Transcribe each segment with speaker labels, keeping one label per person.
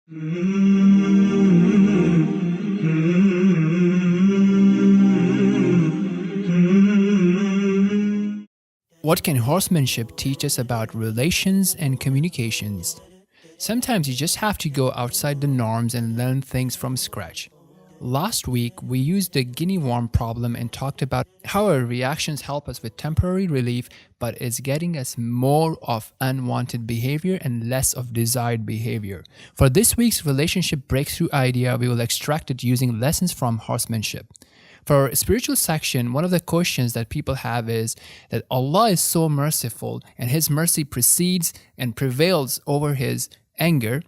Speaker 1: What can horsemanship teach us about relations and communications? Sometimes you just have to go outside the norms and learn things from scratch. Last week, we used the guinea worm problem and talked about how our reactions help us with temporary relief, but it's getting us more of unwanted behavior and less of desired behavior. For this week's relationship breakthrough idea, we will extract it using lessons from horsemanship. For our spiritual section, one of the questions that people have is that Allah is so merciful and His mercy precedes and prevails over His anger,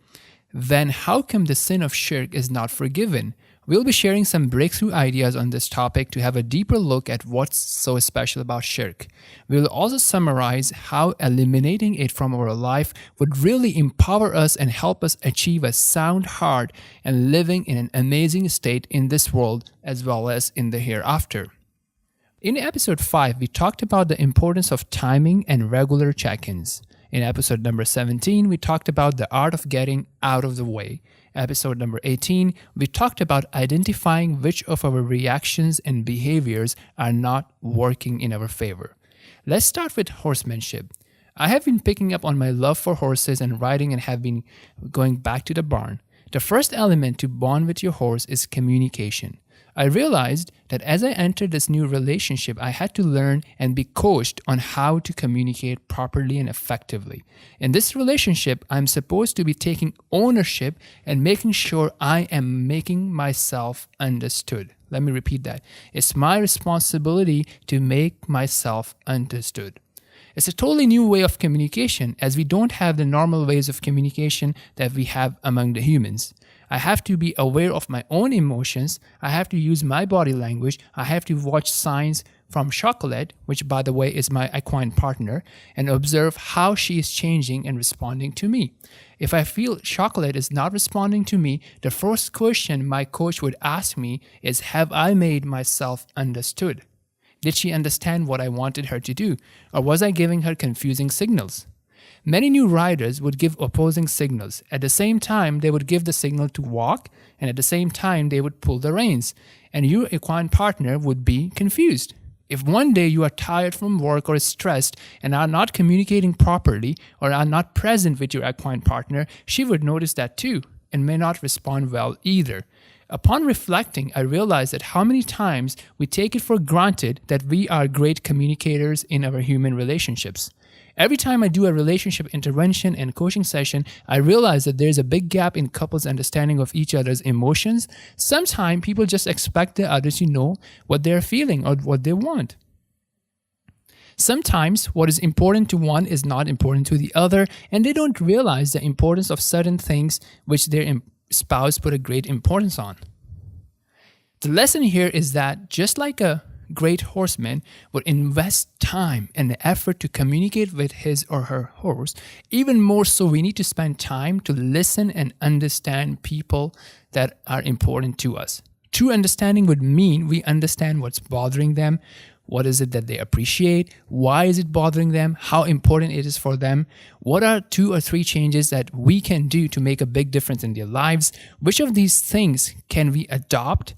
Speaker 1: then how come the sin of shirk is not forgiven? We'll be sharing some breakthrough ideas on this topic to have a deeper look at what's so special about shirk. We'll also summarize how eliminating it from our life would really empower us and help us achieve a sound heart and living in an amazing state in this world as well as in the hereafter. In episode 5, we talked about the importance of timing and regular check-ins. In episode number 17, we talked about the art of getting out of the way. Episode number 18, we talked about identifying which of our reactions and behaviors are not working in our favor. Let's start with horsemanship. I have been picking up on my love for horses and riding and have been going back to the barn. The first element to bond with your horse is communication. I realized that as I entered this new relationship, I had to learn and be coached on how to communicate properly and effectively. In this relationship, I'm supposed to be taking ownership and making sure I am making myself understood. Let me repeat that. It's my responsibility to make myself understood. It's a totally new way of communication as we don't have the normal ways of communication that we have among the humans. I have to be aware of my own emotions. I have to use my body language. I have to watch signs from Chocolate, which by the way is my equine partner, and observe how she is changing and responding to me. If I feel Chocolate is not responding to me, the first question my coach would ask me is, have I made myself understood? Did she understand what I wanted her to do? Or was I giving her confusing signals? Many new riders would give opposing signals. At the same time, they would give the signal to walk, and at the same time, they would pull the reins. And your equine partner would be confused. If one day you are tired from work or stressed and are not communicating properly or are not present with your equine partner, she would notice that too and may not respond well either. Upon reflecting, I realized that how many times we take it for granted that we are great communicators in our human relationships. Every time I do a relationship intervention and coaching session, I realize that there's a big gap in couples' understanding of each other's emotions. Sometimes people just expect the others to know what they're feeling or what they want. Sometimes what is important to one is not important to the other, and they don't realize the importance of certain things which their spouse put a great importance on. The lesson here is that just like a great horseman would invest time and effort to communicate with his or her horse, even more so we need to spend time to listen and understand people that are important to us. True understanding would mean we understand what's bothering them, what is it that they appreciate, why is it bothering them, how important it is for them, what are 2 or 3 changes that we can do to make a big difference in their lives, which of these things can we adopt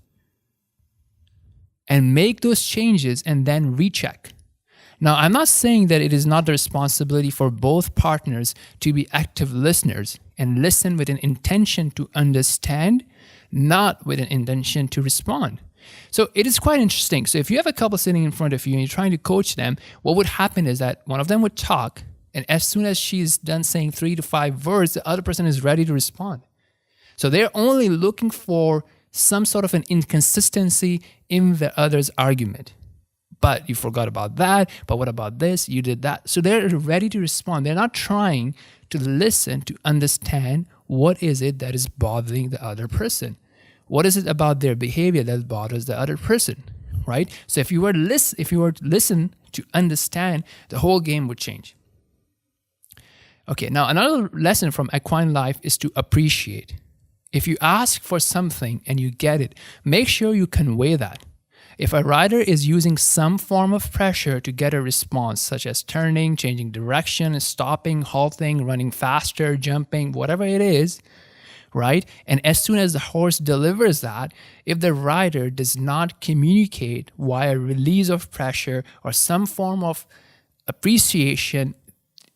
Speaker 1: and make those changes and then recheck. Now, I'm not saying that it is not the responsibility for both partners to be active listeners and listen with an intention to understand, not with an intention to respond. So it is quite interesting. So if you have a couple sitting in front of you and you're trying to coach them, what would happen is that one of them would talk, and as soon as she's done saying 3 to 5 words, the other person is ready to respond. So they're only looking for some sort of an inconsistency in the other's argument. But you forgot about that, but what about this? You did that. So they're ready to respond. They're not trying to listen, to understand what is it that is bothering the other person. What is it about their behavior that bothers the other person, right? So if you were to listen to understand, the whole game would change. Okay, now another lesson from equine life is to appreciate. If you ask for something and you get it, make sure you convey that. If a rider is using some form of pressure to get a response, such as turning, changing direction, stopping, halting, running faster, jumping, whatever it is, right? And as soon as the horse delivers that, if the rider does not communicate via release of pressure or some form of appreciation,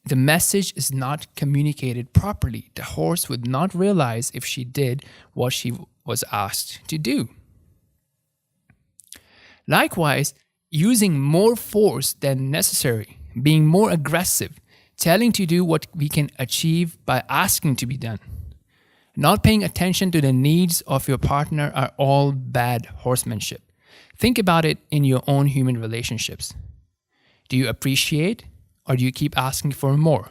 Speaker 1: the message is not communicated properly. The horse would not realize if she did what she was asked to do. Likewise, using more force than necessary, being more aggressive, telling to do what we can achieve by asking to be done, not paying attention to the needs of your partner are all bad horsemanship. Think about it in your own human relationships. Do you appreciate or do you keep asking for more?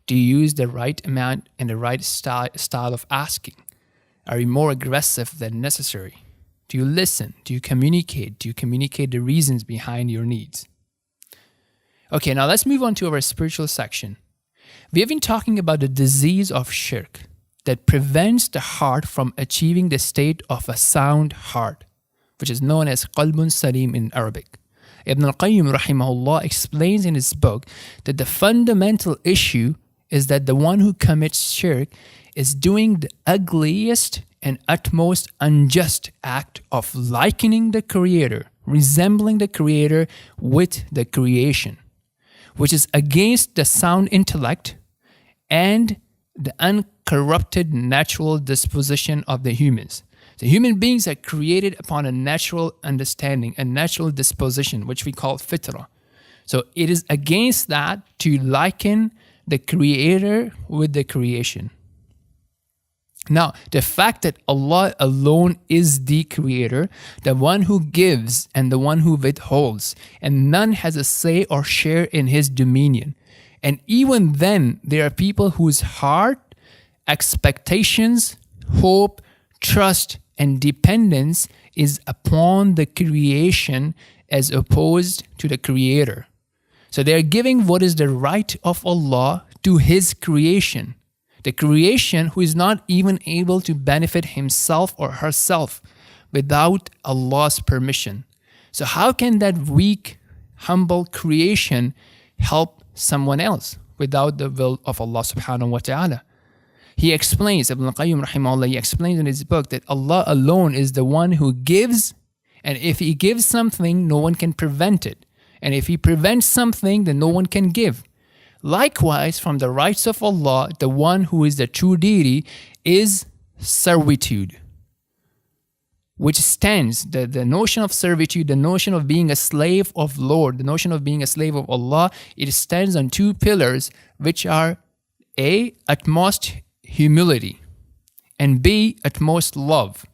Speaker 1: Do you use the right amount and the right style of asking? Are you more aggressive than necessary? Do you listen? Do you communicate? Do you communicate the reasons behind your needs? Okay, now let's move on to our spiritual section. We have been talking about the disease of shirk that prevents the heart from achieving the state of a sound heart, which is known as qalbun salim in Arabic. Ibn al-Qayyim rahimahullah explains in his book that the fundamental issue is that the one who commits shirk is doing the ugliest and utmost unjust act of likening the Creator, resembling the Creator with the creation, which is against the sound intellect and the uncorrupted natural disposition of the humans. The human beings are created upon a natural understanding, a natural disposition, which we call fitrah. So it is against that to liken the Creator with the creation. Now, the fact that Allah alone is the Creator, the one who gives and the one who withholds, and none has a say or share in His dominion. And even then, there are people whose heart, expectations, hope, trust, and dependence is upon the creation as opposed to the Creator. So they are giving what is the right of Allah to His creation. The creation who is not even able to benefit himself or herself without Allah's permission. So how can that weak, humble creation help someone else without the will of Allah subhanahu wa ta'ala? He explains, Ibn al-Qayyim rahimahullah, he explains in his book that Allah alone is the one who gives, and if He gives something, no one can prevent it. And if He prevents something, then no one can give. Likewise, from the rights of Allah, the one who is the true deity is servitude, which stands, the notion of servitude, the notion of being a slave of Lord, the notion of being a slave of Allah, it stands on two pillars, which are A, utmost humility, and B, utmost love.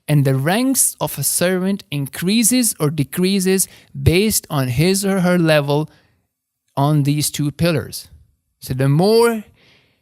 Speaker 1: And the ranks of a servant increases or decreases based on his or her level on these two pillars. So the more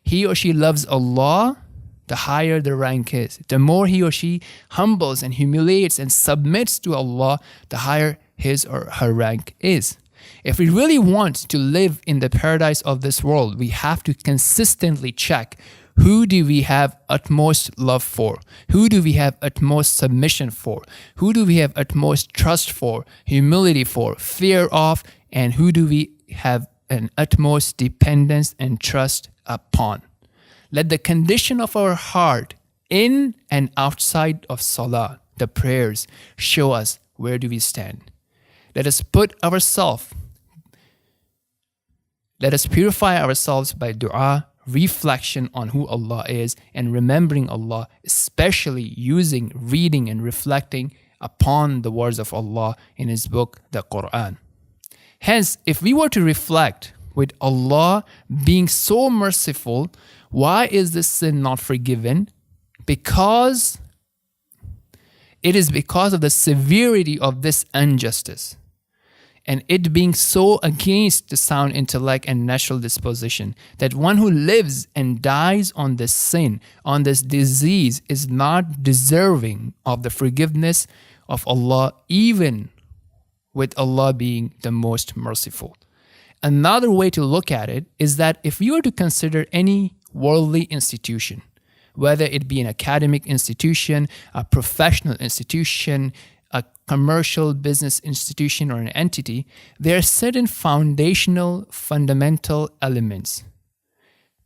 Speaker 1: he or she loves Allah, the higher the rank is. The more he or she humbles and humiliates and submits to Allah, the higher his or her rank is. If we really want to live in the paradise of this world, we have to consistently check, who do we have utmost love for? Who do we have utmost submission for? Who do we have utmost trust for, humility for, fear of, and who do we have an utmost dependence and trust upon? Let the condition of our heart in and outside of salah, the prayers, show us where do we stand. Let us purify ourselves by dua, reflection on who Allah is, and remembering Allah, especially using, reading, and reflecting upon the words of Allah in His book, the Quran. Hence, if we were to reflect with Allah being so merciful, why is this sin not forgiven? Because it is because of the severity of this injustice, and it being so against the sound intellect and natural disposition, that one who lives and dies on this sin, on this disease, is not deserving of the forgiveness of Allah, even with Allah being the most merciful. Another way to look at it is that if you were to consider any worldly institution, whether it be an academic institution, a professional institution, a commercial business institution, or an entity, there are certain foundational, fundamental elements,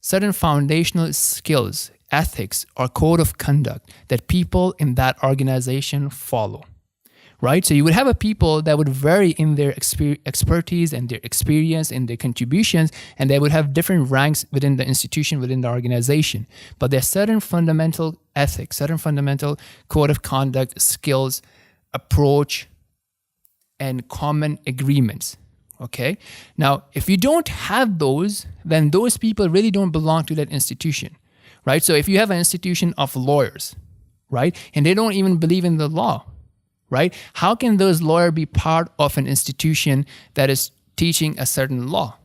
Speaker 1: certain foundational skills ethics or code of conduct that people in that organization follow. Right? So you would have a people that would vary in their expertise and their experience and their contributions, and they would have different ranks within the institution, within the organization. But there's certain fundamental ethics, certain fundamental code of conduct, skills, approach, and common agreements. Okay? Now, if you don't have those, then those people really don't belong to that institution. Right? So if you have an institution of lawyers, right, and they don't even believe in the law, right? How can those lawyers be part of an institution that is teaching a certain law?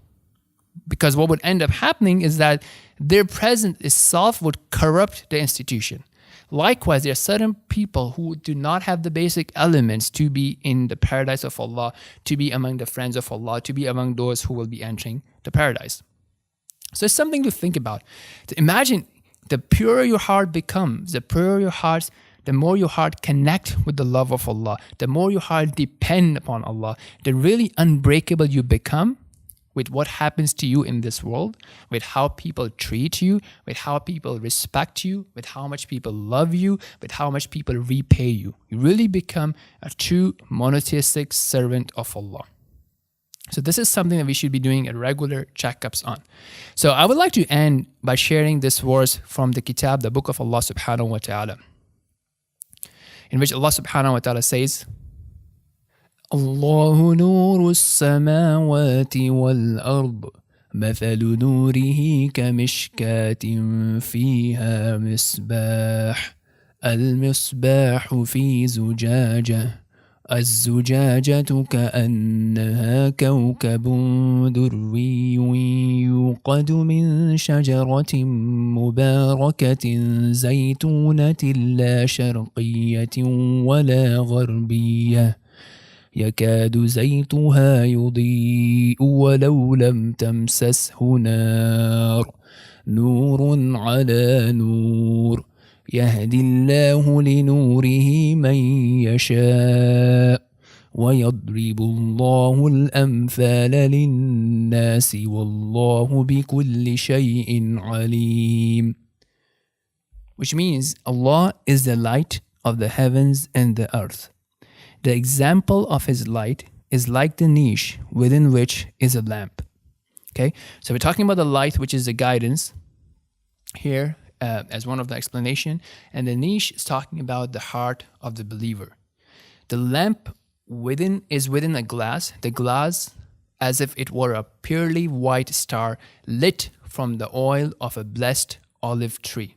Speaker 1: Because what would end up happening is that their presence itself would corrupt the institution. Likewise, there are certain people who do not have the basic elements to be in the paradise of Allah, to be among the friends of Allah, to be among those who will be entering the paradise. So it's something to think about. To imagine, the purer your heart becomes, the more your heart connect with the love of Allah, the more your heart depend upon Allah, the really unbreakable you become with what happens to you in this world, with how people treat you, with how people respect you, with how much people love you, with how much people repay you. You really become a true monotheistic servant of Allah. So this is something that we should be doing a regular checkups on. So I would like to end by sharing this verse from the Kitab, the Book of Allah subhanahu wa ta'ala, in which Allah subhanahu wa ta'ala says, Allahu nuru as-samawati wal-ard, مثل نوره كمشكاة فيها مصباح المصباح في زجاجة الزجاجة كأنها كوكب دري يوقد من شجرة مباركة زيتونة لا شرقية ولا غربية يكاد زيتها يضيء ولو لم تمسسه نار نور على نور يهدي الله لنوره من يشاء ويضرب الله الأمثال للناس والله بكل شيء عليم. Which means Allah is the light of the heavens and the earth. The example of His light is like the niche within which is a lamp. Okay, so we're talking about the light, which is the guidance here, as one of the explanation, and the niche is talking about the heart of the believer. The lamp is within a glass, the glass as if it were a purely white star lit from the oil of a blessed olive tree,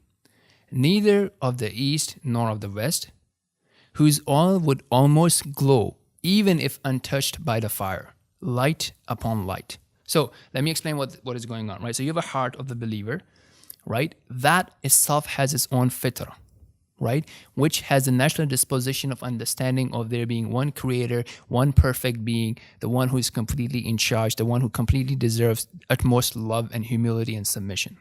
Speaker 1: neither of the east nor of the west, whose oil would almost glow even if untouched by the fire, light upon light. So let me explain what is going on, right? So you have a heart of the believer, right? That itself has its own fitrah, right? Which has a natural disposition of understanding of there being one creator, one perfect being, the one who is completely in charge, the one who completely deserves utmost love and humility and submission,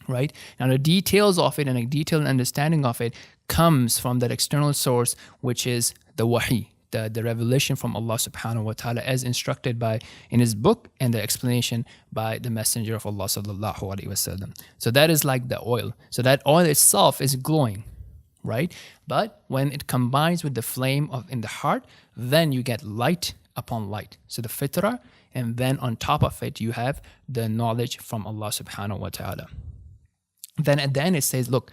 Speaker 1: right? Now the details of it and a detailed understanding of it comes from that external source, which is the wahi, the revelation from Allah subhanahu wa ta'ala as instructed in His book and the explanation by the Messenger of Allah sallallahu alaihi wasallam. So that is like the oil. So that oil itself is glowing, right? But when it combines with the flame in the heart, then you get light upon light. So the fitrah, and then on top of it, you have the knowledge from Allah subhanahu wa ta'ala. Then at the end it says, look,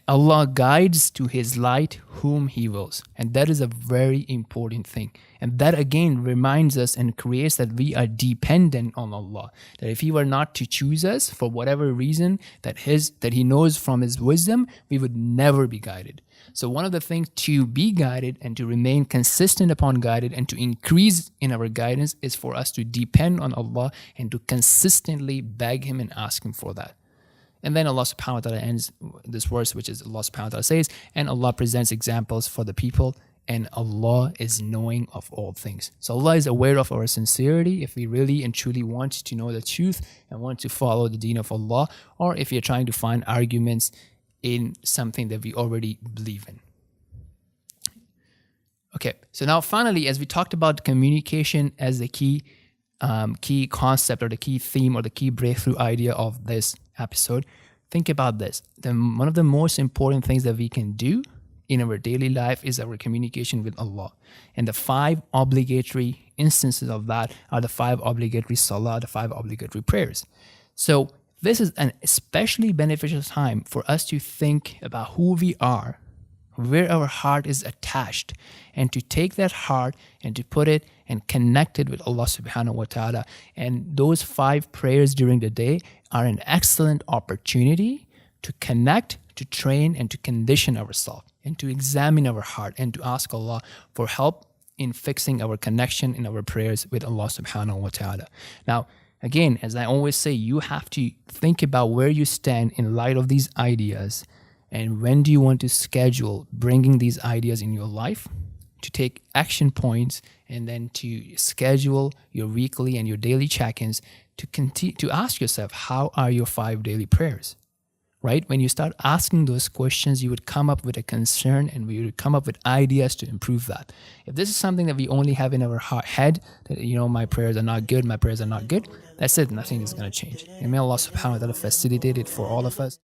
Speaker 1: Allah guides to His light whom He wills. And that is a very important thing. And that again reminds us and creates that we are dependent on Allah. That if He were not to choose us for whatever reason that He knows from His wisdom, we would never be guided. So one of the things to be guided and to remain consistent upon guided and to increase in our guidance is for us to depend on Allah and to consistently beg Him and ask Him for that. And then Allah subhanahu wa ta'ala ends this verse, which is Allah subhanahu wa ta'ala says, and Allah presents examples for the people, and Allah is knowing of all things. So Allah is aware of our sincerity if we really and truly want to know the truth and want to follow the deen of Allah, or if you're trying to find arguments in something that we already believe in. Okay, so now finally, as we talked about communication as the key concept or the key theme or the key breakthrough idea of this episode, Think about this. One of the most important things that we can do in our daily life is our communication with Allah. And the 5 obligatory instances of that are the 5 obligatory salah, the 5 obligatory prayers. So this is an especially beneficial time for us to think about who we are, where our heart is attached, and to take that heart and to put it and connect it with Allah subhanahu wa ta'ala. And those 5 prayers during the day are an excellent opportunity to connect, to train, and to condition ourselves, and to examine our heart, and to ask Allah for help in fixing our connection in our prayers with Allah subhanahu wa ta'ala. Now, again, as I always say, you have to think about where you stand in light of these ideas, and when do you want to schedule bringing these ideas in your life, to take action points, and then to schedule your weekly and your daily check-ins to ask yourself, how are your 5 daily prayers? Right? When you start asking those questions, you would come up with a concern, and we would come up with ideas to improve that. If this is something that we only have in our head, that, my prayers are not good, that's it. Nothing is going to change. And may Allah subhanahu wa ta'ala facilitate it for all of us.